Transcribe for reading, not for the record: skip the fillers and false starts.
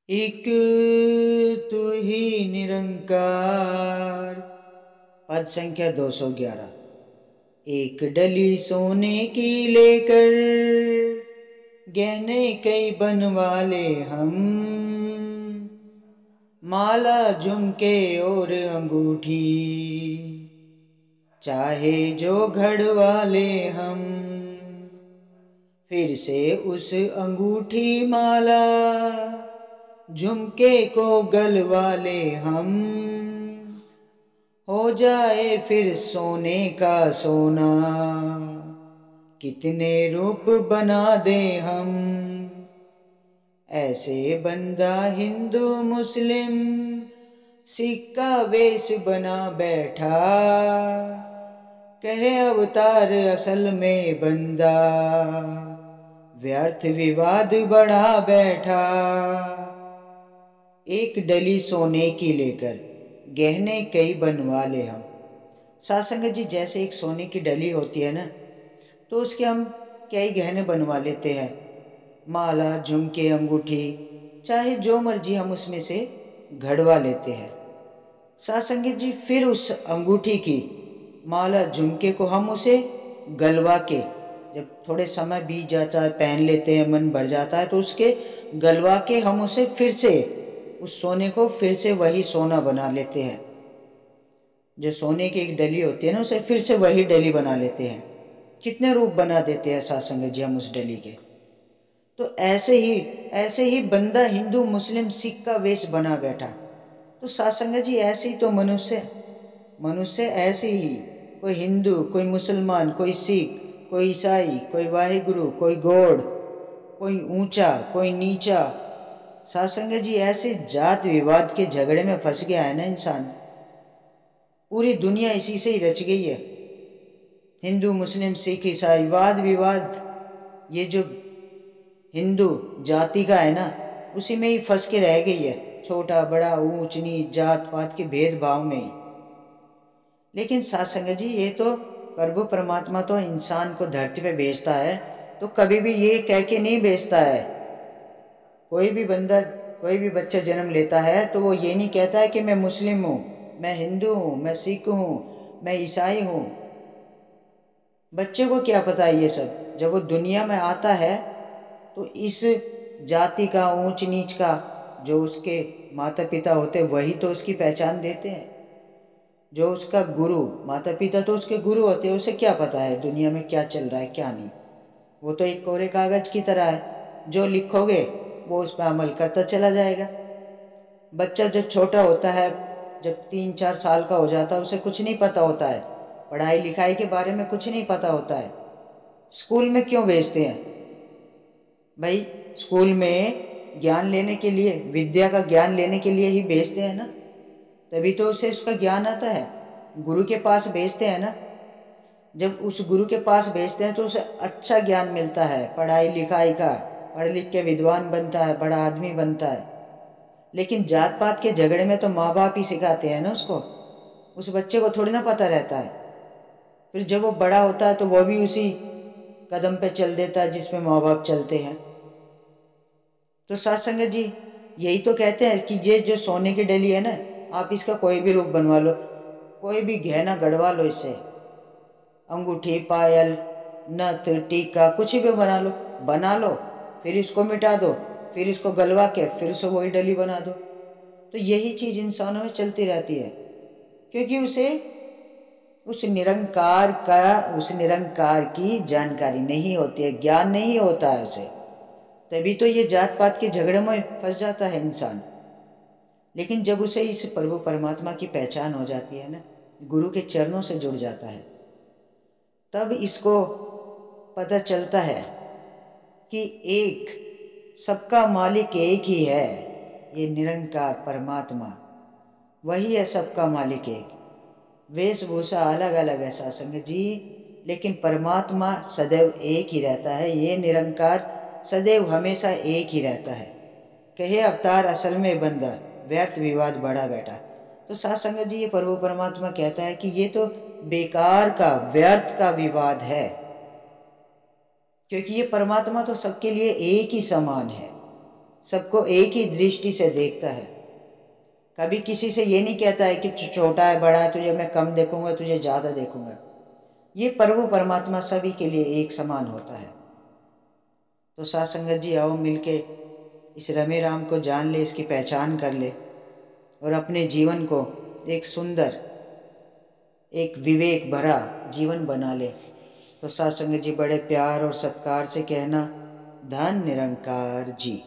एक तू ही निरंकार। पद संख्या 211। एक डली सोने की लेकर गहने कई बनवा ले हम, माला झुमके और अंगूठी चाहे जो घड़वा ले हम। फिर से उस अंगूठी माला झुमके को गलवा ले हम, हो जाए फिर सोने का सोना कितने रूप बना दे हम। ऐसे बंदा हिंदू मुस्लिम सिख का वेश बना बैठा, कहे अवतार असल में बंदा व्यर्थ विवाद बढ़ा बैठा। एक डली सोने की लेकर गहने कई बनवा ले हम। सासंग जी, जैसे एक सोने की डली होती है ना, तो उसके हम कई गहने बनवा लेते हैं, माला झुमके अंगूठी चाहे जो मर्जी हम उसमें से घड़वा लेते हैं। सासंग जी, फिर उस अंगूठी की माला झुमके को हम उसे गलवा के, जब थोड़े समय बीत जाता है, पहन लेते हैं, मन भर जाता है, तो उसके गलवा के हम उसे फिर से, उस सोने को फिर से वही सोना बना लेते हैं। जो सोने की एक डली होती है ना, उसे फिर से वही डली बना लेते हैं। कितने रूप बना देते हैं सासंग जी हम उस डली के। तो ऐसे ही बंदा हिंदू मुस्लिम सिख का वेश बना बैठा। तो सासंग जी, ऐसे ही तो मनुष्य ऐसे ही, कोई हिंदू, कोई मुसलमान, कोई सिख, कोई ईसाई, कोई वाहिगुरु, कोई गॉड, कोई ऊंचा कोई नीचा। सासंग जी, ऐसे जात विवाद के झगड़े में फंस गया है ना इंसान। पूरी दुनिया इसी से ही रच गई है। हिंदू मुस्लिम सिख ईसाई वाद विवाद, ये जो हिंदू जाति का है ना, उसी में ही फंस के रह गई है, छोटा बड़ा ऊंच नीच जात पात के भेदभाव में ही। लेकिन सासंग जी, ये तो प्रभु परमात्मा तो इंसान को धरती पे भेजता है, तो कभी भी ये कह के नहीं भेजता है। कोई भी बंदा, कोई भी बच्चा जन्म लेता है तो वो ये नहीं कहता है कि मैं मुस्लिम हूँ, मैं हिंदू हूँ, मैं सिख हूँ, मैं ईसाई हूँ। बच्चे को क्या पता है ये सब। जब वो दुनिया में आता है तो इस जाति का, ऊंच नीच का, जो उसके माता पिता होते वही तो उसकी पहचान देते हैं। जो उसका गुरु, माता पिता तो उसके गुरु होते हैं, उसे क्या पता है दुनिया में क्या चल रहा है क्या नहीं। वो तो एक कोरे कागज की तरह है, जो लिखोगे वो उस पर अमल करता चला जाएगा। बच्चा जब छोटा होता है, जब 3-4 साल का हो जाता है, उसे कुछ नहीं पता होता है, पढ़ाई लिखाई के बारे में कुछ नहीं पता होता है। स्कूल में क्यों भेजते हैं भाई? स्कूल में ज्ञान लेने के लिए, विद्या का ज्ञान लेने के लिए ही भेजते हैं ना, तभी तो उसे उसका ज्ञान आता है। गुरु के पास भेजते हैं ना, जब उस गुरु के पास भेजते हैं तो उसे अच्छा ज्ञान मिलता है, पढ़ाई लिखाई का, पढ़ लिख के विद्वान बनता है, बड़ा आदमी बनता है। लेकिन जात पात के झगड़े में तो माँ बाप ही सिखाते हैं ना उसको, उस बच्चे को थोड़ी ना पता रहता है। फिर जब वो बड़ा होता है तो वो भी उसी कदम पे चल देता है जिसमें माँ बाप चलते हैं। तो सत्संग जी, यही तो कहते हैं कि ये जो सोने की डली है ना, आप इसका कोई भी रूप बनवा लो, कोई भी गहना गढ़वा लो इससे, अंगूठी पायल नथ टीका कुछ भी बना लो, फिर इसको मिटा दो, फिर इसको गलवा के फिर से वही डली बना दो। तो यही चीज इंसानों में चलती रहती है, क्योंकि उसे उस निरंकार की जानकारी नहीं होती है, ज्ञान नहीं होता है उसे। तभी तो ये जात पात के झगड़े में फंस जाता है इंसान। लेकिन जब उसे इस प्रभु परमात्मा की पहचान हो जाती है ना, गुरु के चरणों से जुड़ जाता है, तब इसको पता चलता है कि एक सबका मालिक एक ही है, ये निरंकार परमात्मा वही है, सबका मालिक एक। वेशभूषा अलग अलग है सासंग जी, लेकिन परमात्मा सदैव एक ही रहता है। ये निरंकार सदैव हमेशा एक ही रहता है। कहे अवतार असल में बंदा व्यर्थ विवाद बढ़ा बैठा। तो सासंग जी, ये प्रभु परमात्मा कहता है कि ये तो बेकार का, व्यर्थ का विवाद है, क्योंकि ये परमात्मा तो सबके लिए एक ही समान है। सबको एक ही दृष्टि से देखता है। कभी किसी से ये नहीं कहता है कि तू छोटा है, बड़ा है, तुझे मैं कम देखूंगा, तुझे ज़्यादा देखूंगा। ये प्रभु परमात्मा सभी के लिए एक समान होता है। तो साथ संगत जी, आओ मिलके इस रमे राम को जान ले, इसकी पहचान कर ले और अपने जीवन को एक सुंदर, एक विवेक भरा जीवन बना ले। तो साथ संगत जी, बड़े प्यार और सत्कार से कहना, धन निरंकार जी।